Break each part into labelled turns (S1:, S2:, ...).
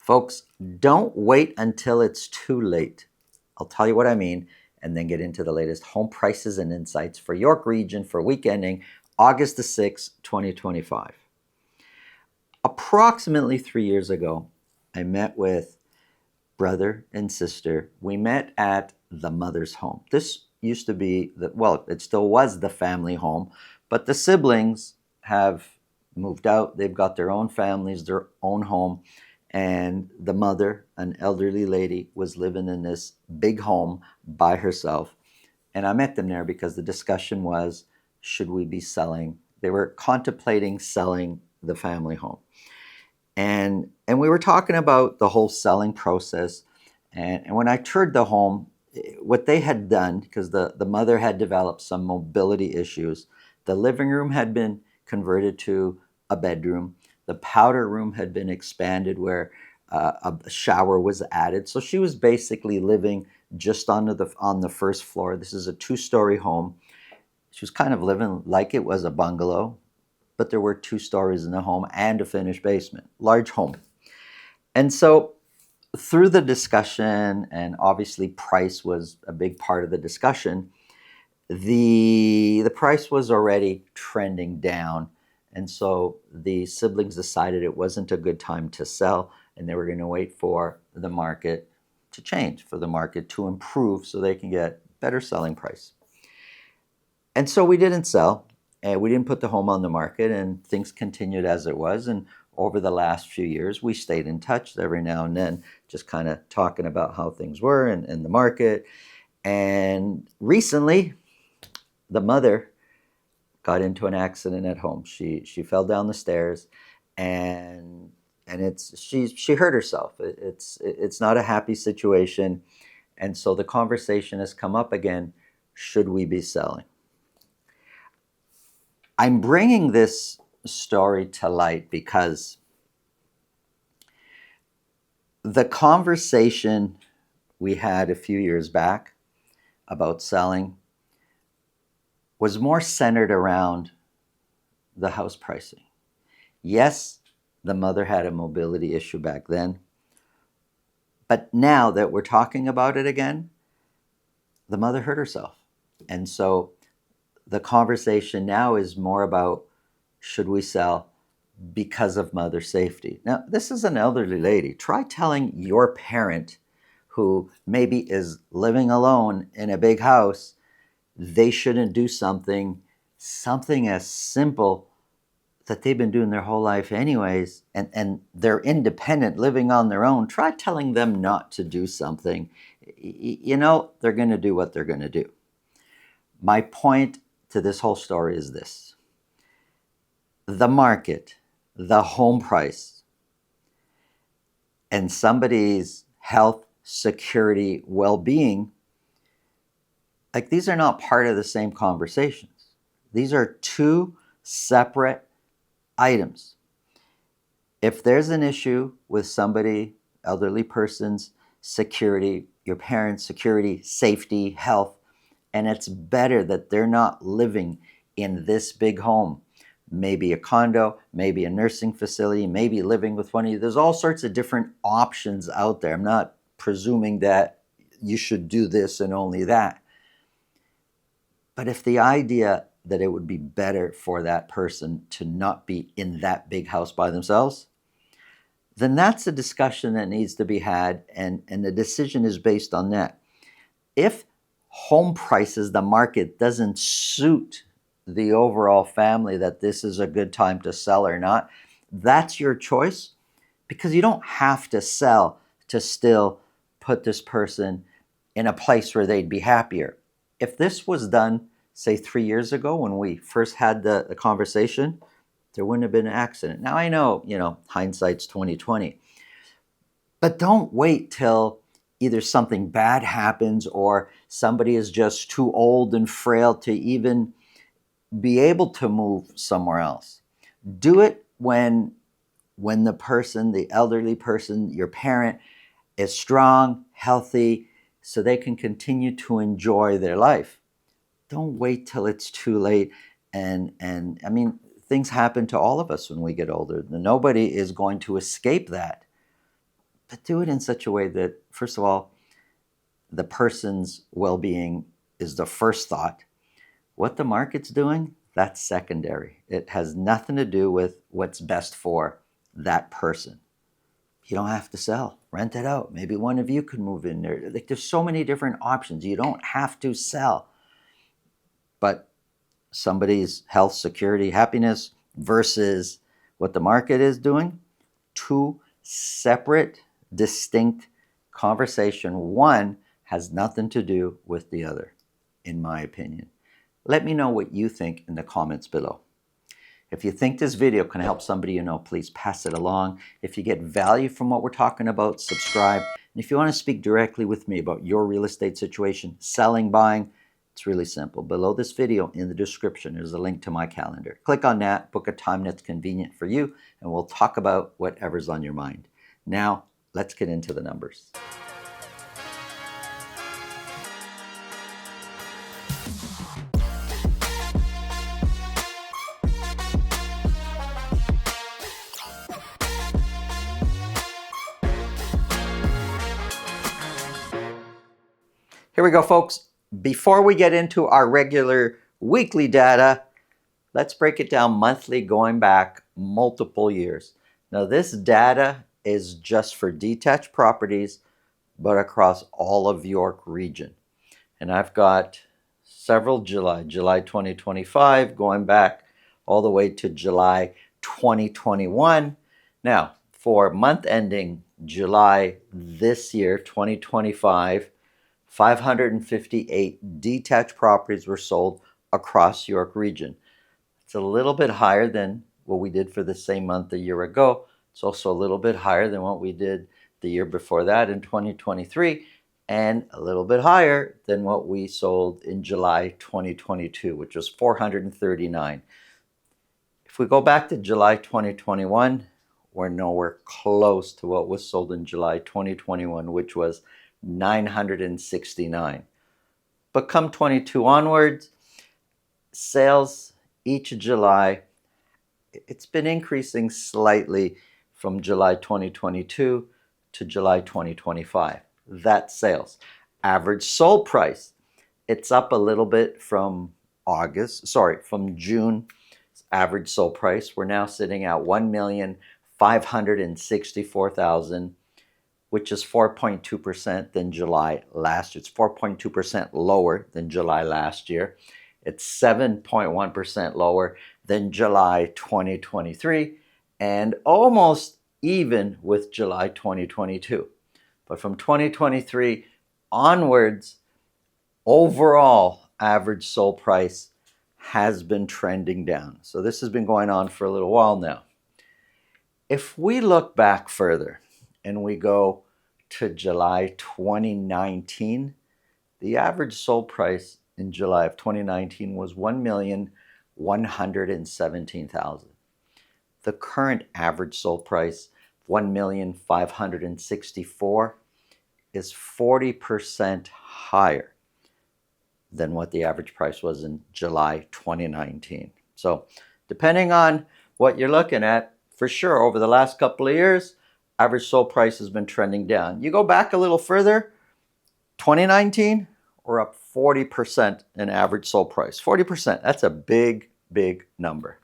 S1: Folks, don't wait until it's too late. I'll tell you what I mean and then get into the latest home prices and insights for York Region for week ending August the 6th, 2025. Approximately 3 years ago, I met with brother and sister. We met at the mother's home. This used to be, it still was the family home, but the siblings have moved out. They've got their own families, their own home. And the mother, an elderly lady, was living in this big home by herself. And I met them there because the discussion was, should we be selling? They were contemplating selling the family home. And we were talking about the whole selling process. And when I toured the home, what they had done, because the mother had developed some mobility issues, the living room had been converted to a bedroom. The powder room had been expanded where a shower was added. So she was basically living just on the first floor. This is a 2-story home. She was kind of living like it was a bungalow, but there were 2 stories in the home and a finished basement. Large home. And so through the discussion, and obviously price was a big part of the discussion, the price was already trending down. And so the siblings decided it wasn't a good time to sell, and they were going to wait for the market to change, for the market to improve so they can get better selling price. And so we didn't sell, and we didn't put the home on the market, and things continued as it was. And over the last few years, we stayed in touch every now and then, just kind of talking about how things were in the market. And recently, the mother got into an accident at home. She fell down the stairs, and she hurt herself. It's not a happy situation, and so the conversation has come up again. Should we be selling? I'm bringing this story to light because the conversation we had a few years back about selling was more centered around the house pricing. Yes, the mother had a mobility issue back then, but now that we're talking about it again, the mother hurt herself. And so the conversation now is more about, should we sell because of mother safety? Now, this is an elderly lady. Try telling your parent who maybe is living alone in a big house they shouldn't do something as simple that they've been doing their whole life anyways, and they're independent, living on their own. Try telling them not to do something. They're going to do what they're going to do. My point to this whole story is this. The market, the home price, and somebody's health, security, well-being, like, these are not part of the same conversations. These are 2 separate items. If there's an issue with somebody, elderly person's security, your parents' security, safety, health, and it's better that they're not living in this big home, maybe a condo, maybe a nursing facility, maybe living with one of you. There's all sorts of different options out there. I'm not presuming that you should do this and only that. But if the idea that it would be better for that person to not be in that big house by themselves, then that's a discussion that needs to be had, and the decision is based on that. If home prices, the market, doesn't suit the overall family that this is a good time to sell or not, that's your choice, because you don't have to sell to still put this person in a place where they'd be happier. If this was done, say 3 years ago when we first had the conversation, there wouldn't have been an accident. Now I know, hindsight's 2020, but don't wait till either something bad happens or somebody is just too old and frail to even be able to move somewhere else. Do it when the person, the elderly person, your parent, is strong, healthy, so they can continue to enjoy their life. Don't wait till it's too late. And I mean, things happen to all of us when we get older. Nobody is going to escape that. but do it in such a way that, first of all, the person's well-being is the first thought. What the market's doing, that's secondary. It has nothing to do with what's best for that person. You don't have to sell. Rent it out. Maybe one of you could move in there. Like, there's so many different options. You don't have to sell. But somebody's health, security, happiness versus what the market is doing, two separate, distinct conversation. One has nothing to do with the other, in my opinion. Let me know what you think in the comments below. If you think this video can help somebody you know, please pass it along. If you get value from what we're talking about, subscribe. And if you want to speak directly with me about your real estate situation, selling, buying, it's really simple. Below this video in the description, there's a link to my calendar. Click on that, book a time that's convenient for you, and we'll talk about whatever's on your mind. Now, let's get into the numbers. Here we go, folks. Before we get into our regular weekly data, let's break it down monthly going back multiple years. Now, this data is just for detached properties, but across all of York region. And I've got several July 2025, going back all the way to July 2021. Now, for month ending July this year, 2025, 558 detached properties were sold across York region. It's a little bit higher than what we did for the same month a year ago. It's also a little bit higher than what we did the year before that in 2023, and a little bit higher than what we sold in July 2022, which was 439. If we go back to July 2021, we're nowhere close to what was sold in July 2021, which was 969. But come 22 onwards, sales each July, it's been increasing slightly from July 2022 to July 2025. That's sales. Average sold price, it's up a little bit from June. Average sold price, we're now sitting at $1,564,000, which is 4.2% than July last year. It's 4.2% lower than July last year. It's 7.1% lower than July 2023, and almost even with July 2022. But from 2023 onwards, overall average sold price has been trending down. So this has been going on for a little while now. If we look back further and we go to July 2019, the average sold price in July of 2019 was $1,117,000. The current average sold price, $1,564,000, is 40% higher than what the average price was in July 2019. So depending on what you're looking at, for sure, over the last couple of years, average sold price has been trending down. You go back a little further, 2019, we're up 40% in average sold price. 40%, that's a big, big number.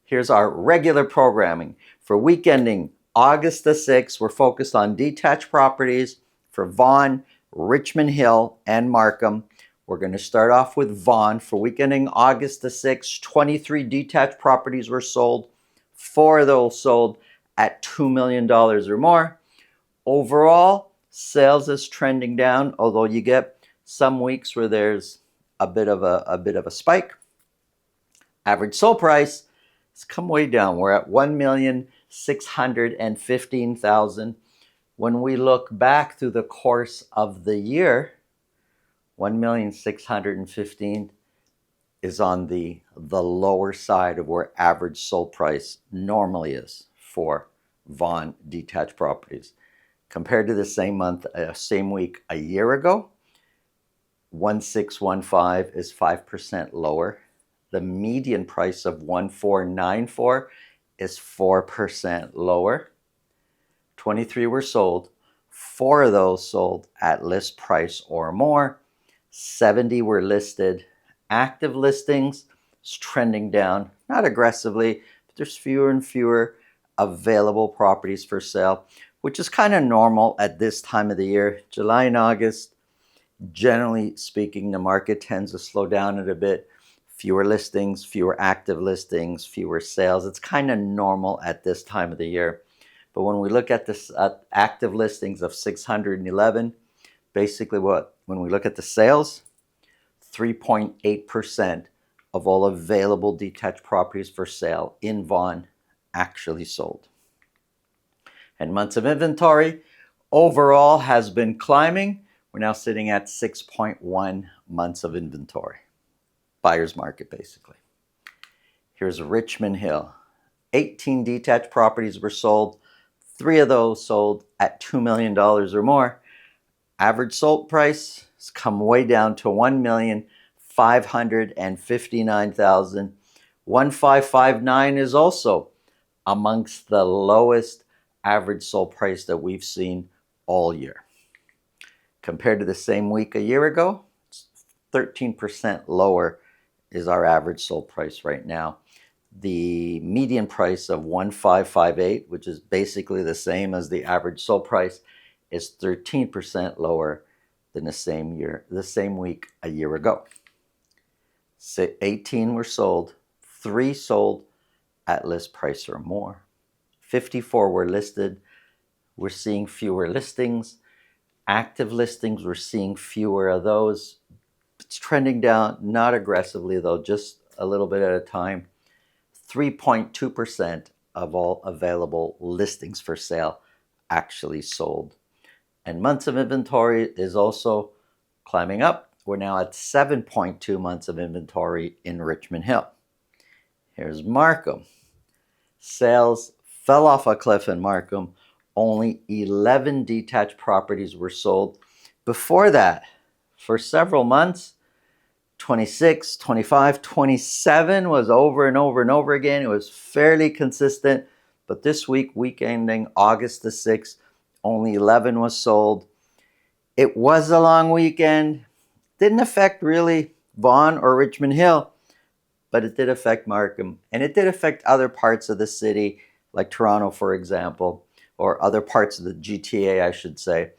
S1: Here's our regular programming. For week ending August the 6th, we're focused on detached properties for Vaughan, Richmond Hill, and Markham. We're going to start off with Vaughan. For week ending August the 6th, 23 detached properties were sold. 4 of those sold at $2 million or more. Overall, sales is trending down, although you get some weeks where there's a bit of a spike. Average sold price has come way down. We're at $1,615,000. When we look back through the course of the year, $1,615,000 is on the lower side of where average sold price normally is for Vaughan detached properties. Compared to the same week a year ago, 1,615 is 5% lower. The median price of 1,494 is 4% lower. 23 were sold. 4 of those sold at list price or more. 70 were listed. Active listings is trending down, not aggressively, but there's fewer and fewer available properties for sale, which is kind of normal at this time of the year. July and August, generally speaking, the market tends to slow down a bit. Fewer listings, fewer active listings, fewer sales. It's kind of normal at this time of the year. But when we look at this active listings of 611, basically when we look at the sales, 3.8% of all available detached properties for sale in Vaughan actually sold. And months of inventory overall has been climbing. We're now sitting at 6.1 months of inventory. Buyer's market, basically. Here's Richmond Hill. 18 detached properties were sold. 3 of those sold at $2 million or more. Average sold price has come way down to $1,559,000. 1,559 is also amongst the lowest average sold price that we've seen all year. Compared to the same week a year ago, it's 13% lower is our average sold price right now. The median price of 1,558, which is basically the same as the average sold price, is 13% lower than the same week a year ago. 18 were sold, 3 sold at list price or more. 54 were listed. We're seeing fewer listings. Active listings, we're seeing fewer of those. It's trending down, not aggressively though, just a little bit at a time. 3.2% of all available listings for sale actually sold. And months of inventory is also climbing up. We're now at 7.2 months of inventory in Richmond Hill. Here's Markham. Sales fell off a cliff in Markham. Only 11 detached properties were sold. Before that, for several months, 26, 25, 27 was over and over and over again. It was fairly consistent. But this week ending August the 6th, only 11 was sold. It was a long weekend. Didn't affect really Vaughan or Richmond Hill, but it did affect Markham. And it did affect other parts of the city, like Toronto, for example, or other parts of the GTA, I should say.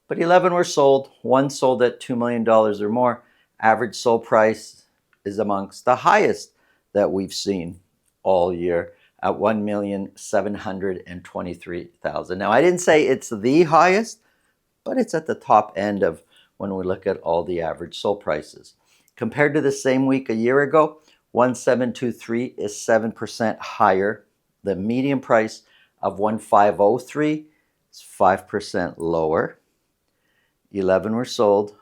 S1: But 11 were sold. 1 sold at $2 million or more. Average sold price is amongst the highest that we've seen all year at $1,723,000. Now, I didn't say it's the highest, but it's at the top end of when we look at all the average sold prices. Compared to the same week a year ago, 1,723 is 7% higher. The median price of 1,503 is 5% lower. 11 were sold.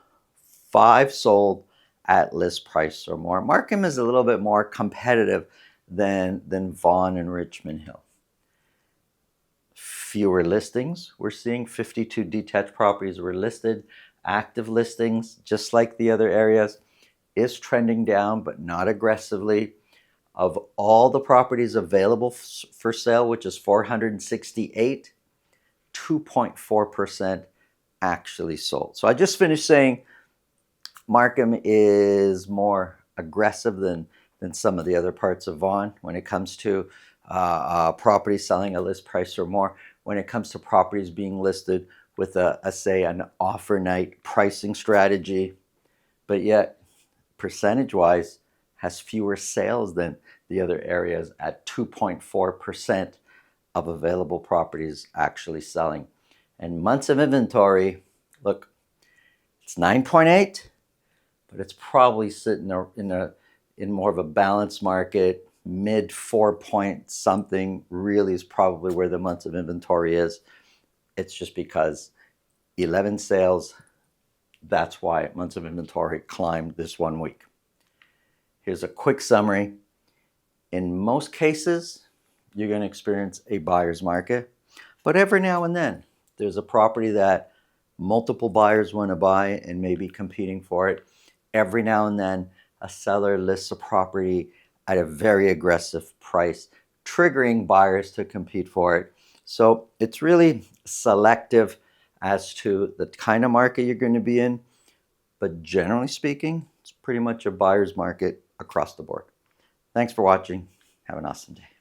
S1: 5 sold at list price or more. Markham is a little bit more competitive than Vaughan and Richmond Hill. Fewer listings. We're seeing 52 detached properties were listed. Active listings, just like the other areas, is trending down, but not aggressively. Of all the properties available for sale, which is 468, 2.4% actually sold. So I just finished saying Markham is more aggressive than some of the other parts of Vaughan when it comes to properties selling at list price or more, when it comes to properties being listed with an offer night pricing strategy, but yet percentage-wise has fewer sales than the other areas at 2.4% of available properties actually selling. And months of inventory, look, it's 9.8, but it's probably sitting in more of a balanced market. Mid 4 point something really is probably where the months of inventory is. It's just because 11 sales, that's why months of inventory climbed this 1 week. Here's a quick summary. In most cases, you're going to experience a buyer's market, but every now and then there's a property that multiple buyers want to buy and may be competing for it. Every now and then a seller lists a property at a very aggressive price, triggering buyers to compete for it. So it's really selective as to the kind of market you're going to be in. But generally speaking, it's pretty much a buyer's market across the board. Thanks for watching. Have an awesome day.